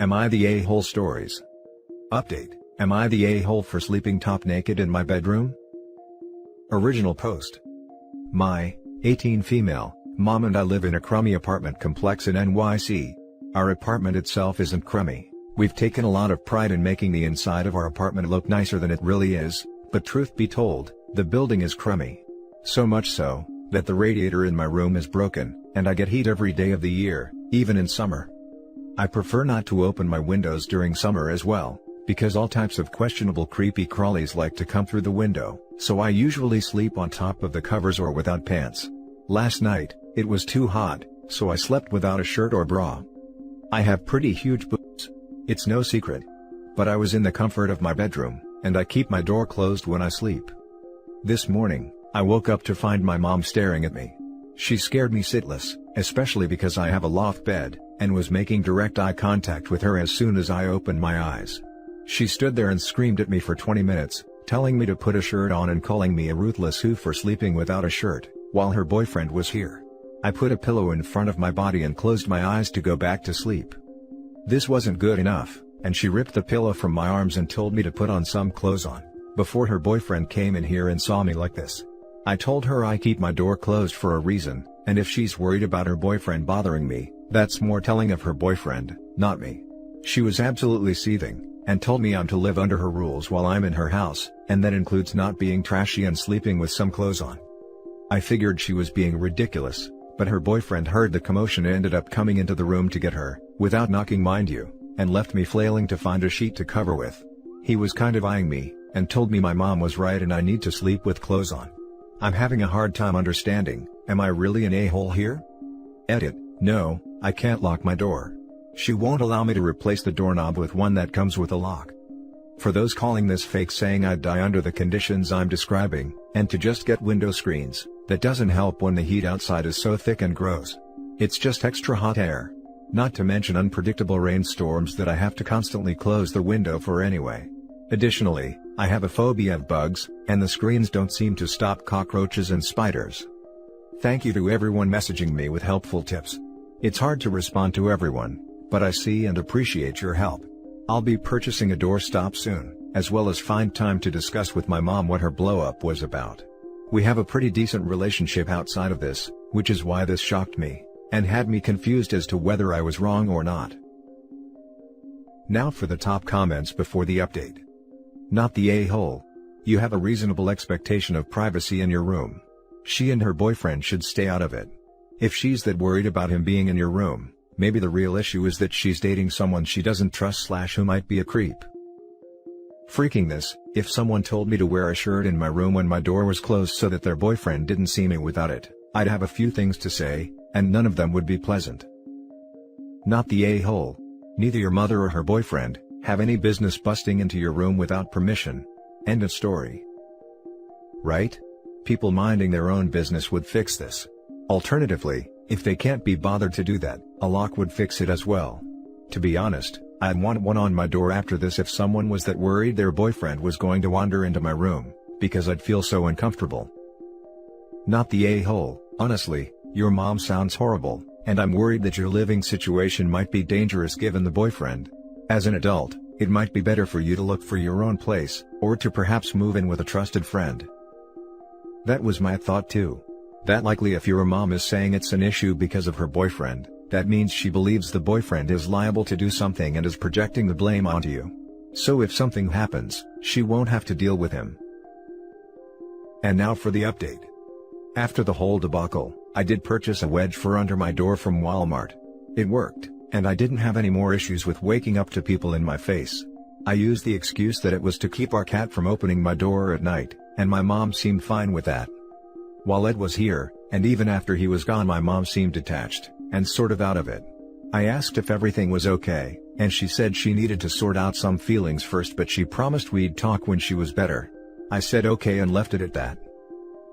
Am I the a-hole stories? Update, am I the a-hole for sleeping top naked in my bedroom? Original post. My, 18 female, mom and I live in a crummy apartment complex in NYC. Our apartment itself isn't crummy. We've taken a lot of pride in making the inside of our apartment look nicer than it really is, but truth be told, the building is crummy. So much so, that the radiator in my room is broken, and I get heat every day of the year, even in summer. I prefer not to open my windows during summer as well, because all types of questionable creepy crawlies like to come through the window, so I usually sleep on top of the covers or without pants. Last night, it was too hot, so I slept without a shirt or bra. I have pretty huge boobs. It's no secret. But I was in the comfort of my bedroom, and I keep my door closed when I sleep. This morning, I woke up to find my mom staring at me. She scared me shitless, especially because I have a loft bed, and was making direct eye contact with her as soon as I opened my eyes. She stood there and screamed at me for 20 minutes, telling me to put a shirt on and calling me a ruthless hoe for sleeping without a shirt, while her boyfriend was here. I put a pillow in front of my body and closed my eyes to go back to sleep. This wasn't good enough, and she ripped the pillow from my arms and told me to put on some clothes before her boyfriend came in here and saw me like this. I told her I keep my door closed for a reason, and if she's worried about her boyfriend bothering me, that's more telling of her boyfriend, not me. She was absolutely seething, and told me I'm to live under her rules while I'm in her house, and that includes not being trashy and sleeping with some clothes on. I figured she was being ridiculous, but her boyfriend heard the commotion and ended up coming into the room to get her, without knocking mind you, and left me flailing to find a sheet to cover with. He was kind of eyeing me, and told me my mom was right and I need to sleep with clothes on. I'm having a hard time understanding, am I really an a-hole here? Edit, no, I can't lock my door. She won't allow me to replace the doorknob with one that comes with a lock. For those calling this fake saying I'd die under the conditions I'm describing, and to just get window screens, that doesn't help when the heat outside is so thick and gross. It's just extra hot air. Not to mention unpredictable rainstorms that I have to constantly close the window for anyway. Additionally, I have a phobia of bugs, and the screens don't seem to stop cockroaches and spiders. Thank you to everyone messaging me with helpful tips. It's hard to respond to everyone, but I see and appreciate your help. I'll be purchasing a doorstop soon, as well as find time to discuss with my mom what her blow-up was about. We have a pretty decent relationship outside of this, which is why this shocked me, and had me confused as to whether I was wrong or not. Now for the top comments before the update. Not the a-hole. You have a reasonable expectation of privacy in your room. She and her boyfriend should stay out of it. If she's that worried about him being in your room, maybe the real issue is that she's dating someone she doesn't trust / who might be a creep. Freaking this, if someone told me to wear a shirt in my room when my door was closed so that their boyfriend didn't see me without it, I'd have a few things to say, and none of them would be pleasant. Not the a-hole. Neither your mother or her boyfriend have any business busting into your room without permission. End of story. Right? People minding their own business would fix this. Alternatively, if they can't be bothered to do that, a lock would fix it as well. To be honest, I'd want one on my door after this if someone was that worried their boyfriend was going to wander into my room, because I'd feel so uncomfortable. Not the a-hole. Honestly, your mom sounds horrible, and I'm worried that your living situation might be dangerous given the boyfriend. As an adult, it might be better for you to look for your own place, or to perhaps move in with a trusted friend. That was my thought too. That likely if your mom is saying it's an issue because of her boyfriend, that means she believes the boyfriend is liable to do something and is projecting the blame onto you. So if something happens, she won't have to deal with him. And now for the update. After the whole debacle, I did purchase a wedge for under my door from Walmart. It worked, and I didn't have any more issues with waking up to people in my face. I used the excuse that it was to keep our cat from opening my door at night, and my mom seemed fine with that. While Ed was here, and even after he was gone, my mom seemed detached, and sort of out of it. I asked if everything was okay, and she said she needed to sort out some feelings first, but she promised we'd talk when she was better. I said okay and left it at that.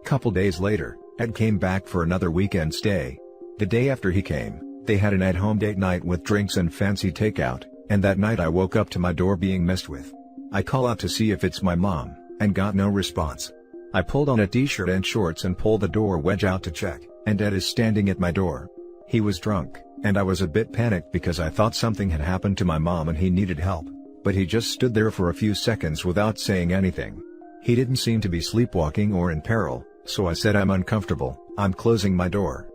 Couple days later, Ed came back for another weekend stay. The day after he came, they had an at-home date night with drinks and fancy takeout, and that night I woke up to my door being messed with. I call out to see if it's my mom, and got no response. I pulled on a t-shirt and shorts and pulled the door wedge out to check, and Ed is standing at my door. He was drunk, and I was a bit panicked because I thought something had happened to my mom and he needed help, but he just stood there for a few seconds without saying anything. He didn't seem to be sleepwalking or in peril, so I said, "I'm uncomfortable, I'm closing my door."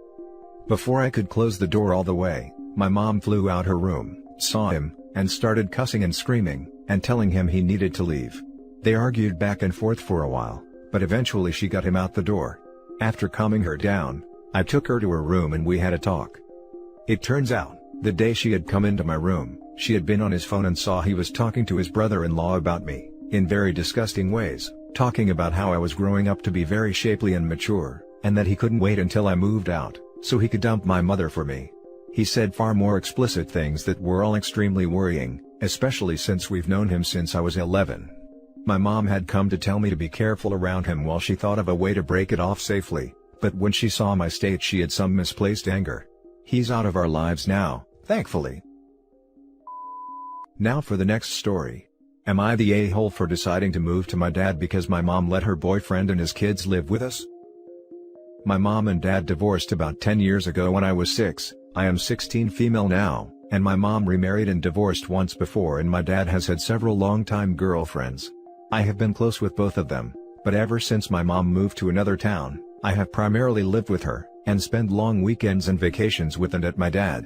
Before I could close the door all the way, my mom flew out her room, saw him, and started cussing and screaming, and telling him he needed to leave. They argued back and forth for a while, but eventually she got him out the door. After calming her down, I took her to her room and we had a talk. It turns out, the day she had come into my room, she had been on his phone and saw he was talking to his brother-in-law about me, in very disgusting ways, talking about how I was growing up to be very shapely and mature, and that he couldn't wait until I moved out, so he could dump my mother for me. He said far more explicit things that were all extremely worrying, especially since we've known him since I was 11. My mom had come to tell me to be careful around him while she thought of a way to break it off safely, but when she saw my state she had some misplaced anger. He's out of our lives now, thankfully. Now for the next story. Am I the a-hole for deciding to move to my dad because my mom let her boyfriend and his kids live with us? My mom and dad divorced about 10 years ago when I was 6, I am 16 female now, and my mom remarried and divorced once before, and my dad has had several long-time girlfriends. I have been close with both of them, but ever since my mom moved to another town, I have primarily lived with her, and spent long weekends and vacations with and at my dad.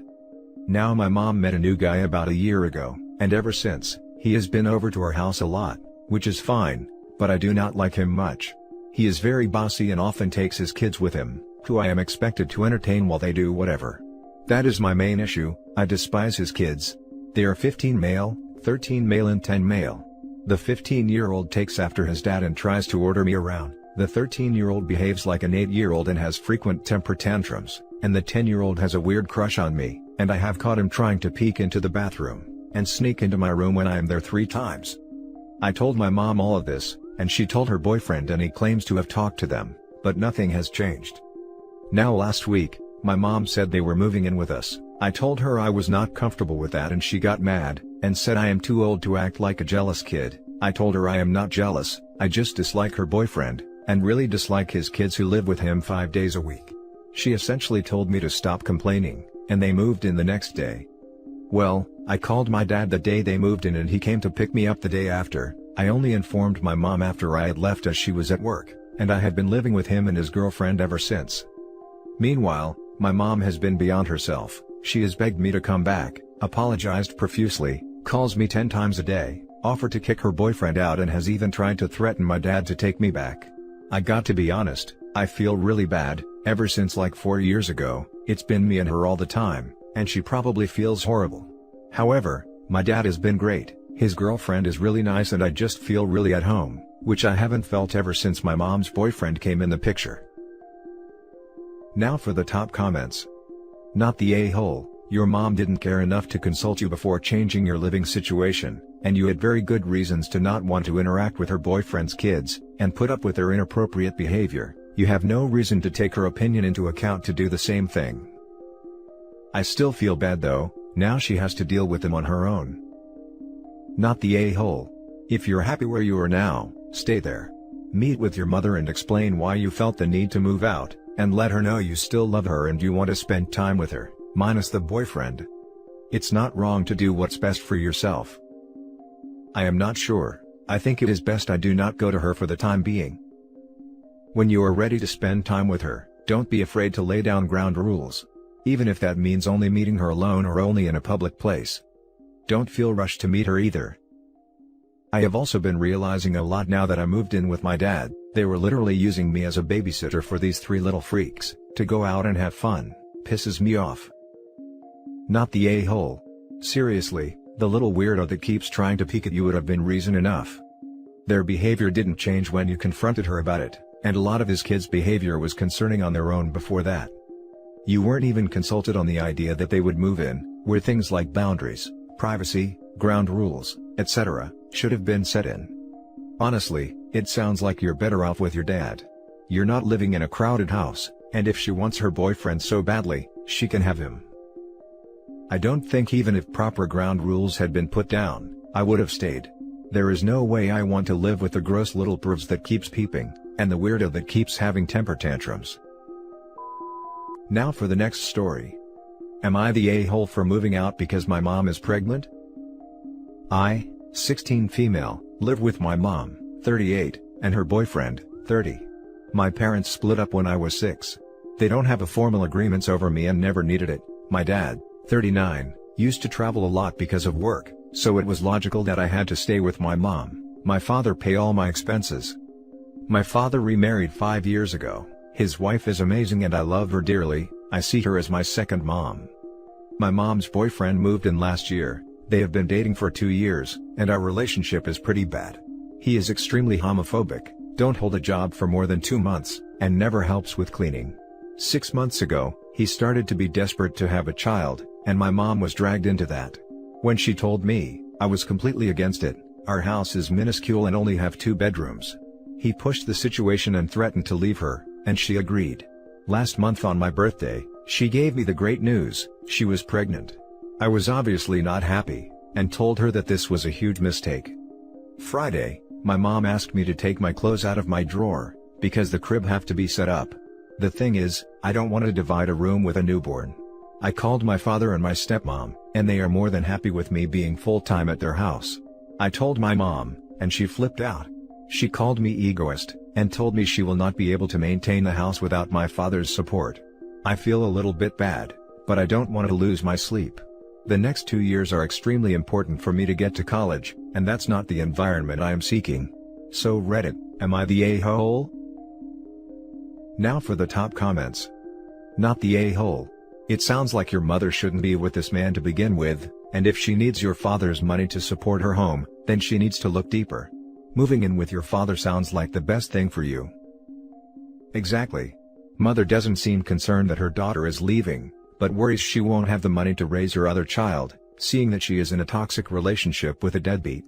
Now my mom met a new guy about a year ago, and ever since, he has been over to our house a lot, which is fine, but I do not like him much. He is very bossy and often takes his kids with him, who I am expected to entertain while they do whatever. That is my main issue. I despise his kids. They are 15 male, 13 male and 10 male. The 15-year-old takes after his dad and tries to order me around. The 13-year-old behaves like an 8-year-old and has frequent temper tantrums, and the 10-year-old has a weird crush on me, and I have caught him trying to peek into the bathroom, and sneak into my room when I am there 3 times. I told my mom all of this, and she told her boyfriend and he claims to have talked to them, but nothing has changed. Now last week, my mom said they were moving in with us. I told her I was not comfortable with that and she got mad, and said I am too old to act like a jealous kid. I told her I am not jealous, I just dislike her boyfriend, and really dislike his kids who live with him 5 days a week. She essentially told me to stop complaining, and they moved in the next day. Well, I called my dad the day they moved in and he came to pick me up the day after. I only informed my mom after I had left as she was at work, and I had been living with him and his girlfriend ever since. Meanwhile, my mom has been beyond herself. She has begged me to come back, apologized profusely, calls me 10 times a day, offered to kick her boyfriend out and has even tried to threaten my dad to take me back. I got to be honest, I feel really bad. Ever since like 4 years ago, it's been me and her all the time, and she probably feels horrible. However, my dad has been great, his girlfriend is really nice and I just feel really at home, which I haven't felt ever since my mom's boyfriend came in the picture. Now for the top comments. Not the a-hole. Your mom didn't care enough to consult you before changing your living situation, and you had very good reasons to not want to interact with her boyfriend's kids, and put up with their inappropriate behavior. You have no reason to take her opinion into account to do the same thing. I still feel bad though, now she has to deal with them on her own. Not the a-hole. If you're happy where you are now, stay there. Meet with your mother and explain why you felt the need to move out, and let her know you still love her and you want to spend time with her, minus the boyfriend. It's not wrong to do what's best for yourself. I am not sure, I think it is best I do not go to her for the time being. When you are ready to spend time with her, don't be afraid to lay down ground rules. Even if that means only meeting her alone or only in a public place. Don't feel rushed to meet her either. I have also been realizing a lot now that I moved in with my dad. They were literally using me as a babysitter for these 3 little freaks, to go out and have fun. Pisses me off. Not the a-hole. Seriously, the little weirdo that keeps trying to peek at you would have been reason enough. Their behavior didn't change when you confronted her about it, and a lot of his kids' behavior was concerning on their own before that. You weren't even consulted on the idea that they would move in, where things like boundaries, privacy, ground rules, etc., should have been set in. Honestly, it sounds like you're better off with your dad. You're not living in a crowded house, and if she wants her boyfriend so badly, she can have him. I don't think even if proper ground rules had been put down, I would have stayed. There is no way I want to live with the gross little pervs that keeps peeping, and the weirdo that keeps having temper tantrums. Now for the next story. Am I the a-hole for moving out because my mom is pregnant? I, 16 female, live with my mom, 38, and her boyfriend, 30. My parents split up when I was 6. They don't have a formal agreements over me and never needed it. My dad, 39, used to travel a lot because of work, so it was logical that I had to stay with my mom. My father pay all my expenses. My father remarried 5 years ago. His wife is amazing and I love her dearly. I see her as my second mom. My mom's boyfriend moved in last year. They have been dating for 2 years, and our relationship is pretty bad. He is extremely homophobic, don't hold a job for more than 2 months, and never helps with cleaning. 6 months ago, he started to be desperate to have a child, and my mom was dragged into that. When she told me, I was completely against it. Our house is minuscule and only have 2 bedrooms. He pushed the situation and threatened to leave her, and she agreed. Last month on my birthday, she gave me the great news, she was pregnant. I was obviously not happy, and told her that this was a huge mistake. Friday, my mom asked me to take my clothes out of my drawer, because the crib have to be set up. The thing is, I don't want to divide a room with a newborn. I called my father and my stepmom, and they are more than happy with me being full-time at their house. I told my mom, and she flipped out. She called me egoist, and told me she will not be able to maintain the house without my father's support. I feel a little bit bad, but I don't want to lose my sleep. The next 2 years are extremely important for me to get to college, and that's not the environment I am seeking. So Reddit, am I the a-hole? Now for the top comments. Not the a-hole. It sounds like your mother shouldn't be with this man to begin with, and if she needs your father's money to support her home, then she needs to look deeper. Moving in with your father sounds like the best thing for you. Exactly. Mother doesn't seem concerned that her daughter is leaving, but worries she won't have the money to raise her other child, seeing that she is in a toxic relationship with a deadbeat.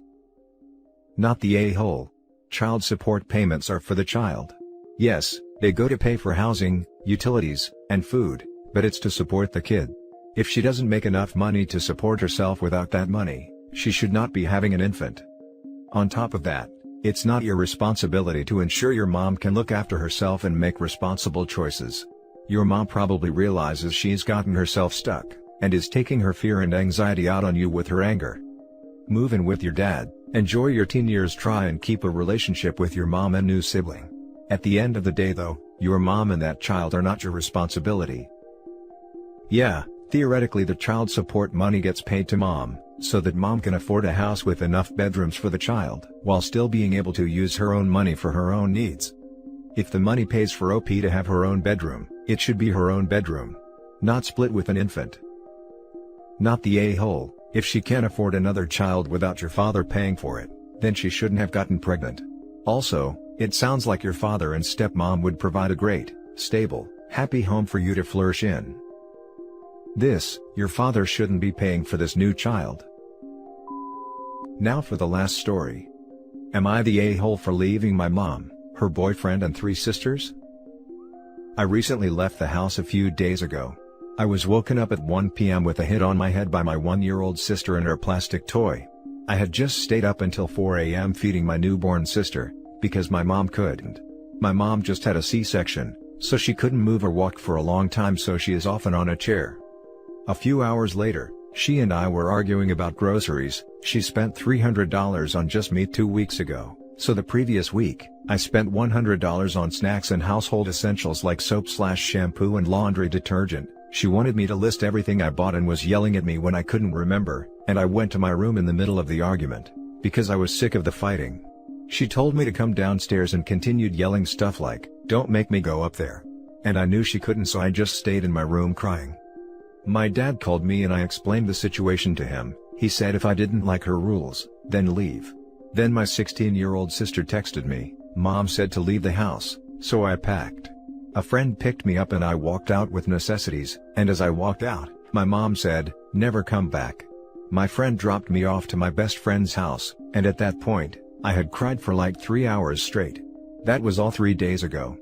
Not the a-hole. Child support payments are for the child. Yes, they go to pay for housing, utilities, and food, but it's to support the kid. If she doesn't make enough money to support herself without that money, she should not be having an infant. On top of that, it's not your responsibility to ensure your mom can look after herself and make responsible choices. Your mom probably realizes she's gotten herself stuck, and is taking her fear and anxiety out on you with her anger. Move in with your dad, enjoy your teen years, try and keep a relationship with your mom and new sibling. At the end of the day though, your mom and that child are not your responsibility. Yeah, theoretically the child support money gets paid to mom, so that mom can afford a house with enough bedrooms for the child, while still being able to use her own money for her own needs. If the money pays for OP to have her own bedroom, it should be her own bedroom. Not split with an infant. Not the a-hole. If she can't afford another child without your father paying for it, then she shouldn't have gotten pregnant. Also, it sounds like your father and stepmom would provide a great, stable, happy home for you to flourish in. Your father shouldn't be paying for this new child. Now for the last story. Am I the a-hole for leaving my mom, her boyfriend and 3 sisters? I recently left the house a few days ago. I was woken up at 1 p.m. with a hit on my head by my 1-year-old sister and her plastic toy. I had just stayed up until 4 a.m. feeding my newborn sister, because my mom couldn't. My mom just had a C-section, so she couldn't move or walk for a long time, so she is often on a chair. A few hours later, she and I were arguing about groceries. She spent $300 on just meat 2 weeks ago, so the previous week, I spent $100 on snacks and household essentials like soap/shampoo and laundry detergent. She wanted me to list everything I bought and was yelling at me when I couldn't remember, and I went to my room in the middle of the argument, because I was sick of the fighting. She told me to come downstairs and continued yelling stuff like, "Don't make me go up there." And I knew she couldn't, so I just stayed in my room crying. My dad called me and I explained the situation to him. He said if I didn't like her rules, then leave. Then my 16-year-old sister texted me, "Mom said to leave the house," so I packed. A friend picked me up and I walked out with necessities, and as I walked out, my mom said, "Never come back." My friend dropped me off to my best friend's house, and at that point, I had cried for like 3 hours straight. That was all 3 days ago.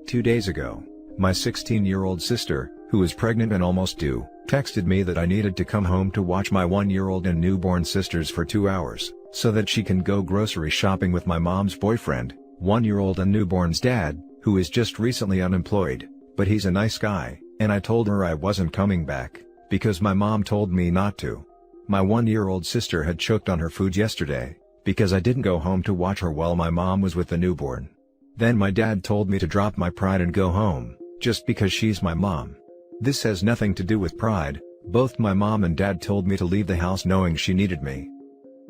2 days ago, my 16-year-old sister, who is pregnant and almost due, texted me that I needed to come home to watch my 1-year-old and newborn sisters for 2 hours, so that she can go grocery shopping with my mom's boyfriend, 1-year-old and newborn's dad, who is just recently unemployed, but he's a nice guy, and I told her I wasn't coming back, because my mom told me not to. My 1-year-old sister had choked on her food yesterday, because I didn't go home to watch her while my mom was with the newborn. Then my dad told me to drop my pride and go home, just because she's my mom. This has nothing to do with pride. Both my mom and dad told me to leave the house knowing she needed me.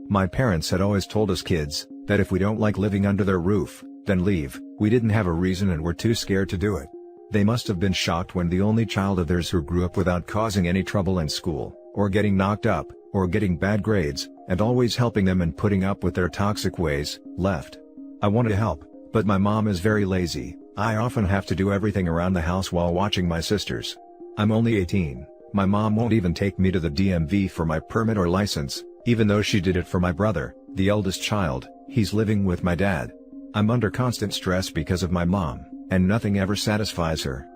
My parents had always told us kids, that if we don't like living under their roof, then leave. We didn't have a reason and were too scared to do it. They must have been shocked when the only child of theirs who grew up without causing any trouble in school, or getting knocked up, or getting bad grades, and always helping them and putting up with their toxic ways, left. I wanted to help, but my mom is very lazy. I often have to do everything around the house while watching my sisters. I'm only 18. My mom won't even take me to the DMV for my permit or license, even though she did it for my brother, the eldest child. He's living with my dad. I'm under constant stress because of my mom, and nothing ever satisfies her.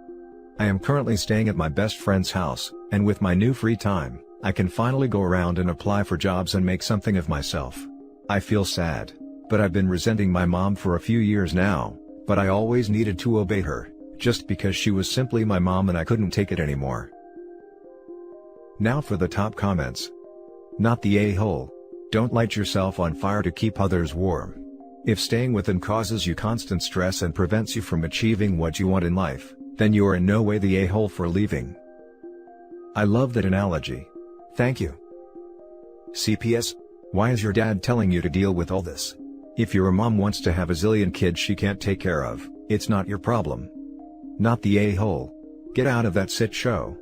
I am currently staying at my best friend's house, and with my new free time, I can finally go around and apply for jobs and make something of myself. I feel sad, but I've been resenting my mom for a few years now, but I always needed to obey her, just because she was simply my mom and I couldn't take it anymore. Now for the top comments. Not the a-hole. Don't light yourself on fire to keep others warm. If staying with them causes you constant stress and prevents you from achieving what you want in life, then you are in no way the a-hole for leaving. I love that analogy. Thank you. CPS. Why is your dad telling you to deal with all this? If your mom wants to have a zillion kids she can't take care of, it's not your problem. Not the a-hole. Get out of that shit show.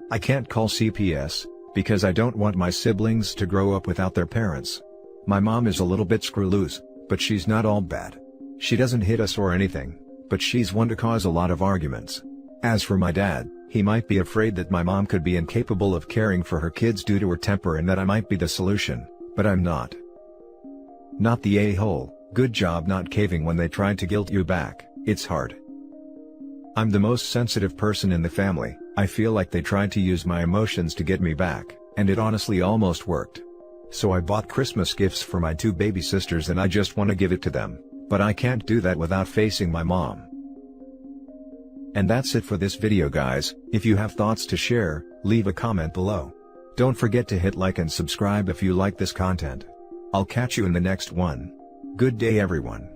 I can't call CPS, because I don't want my siblings to grow up without their parents. My mom is a little bit screw loose, but she's not all bad. She doesn't hit us or anything, but she's one to cause a lot of arguments. As for my dad, he might be afraid that my mom could be incapable of caring for her kids due to her temper and that I might be the solution, but I'm not. Not the a-hole. Good job not caving when they tried to guilt you back. It's hard. I'm the most sensitive person in the family. I feel like they tried to use my emotions to get me back, and it honestly almost worked. So I bought Christmas gifts for my 2 baby sisters and I just want to give it to them, but I can't do that without facing my mom. And that's it for this video guys. If you have thoughts to share, leave a comment below. Don't forget to hit like and subscribe if you like this content. I'll catch you in the next one. Good day everyone.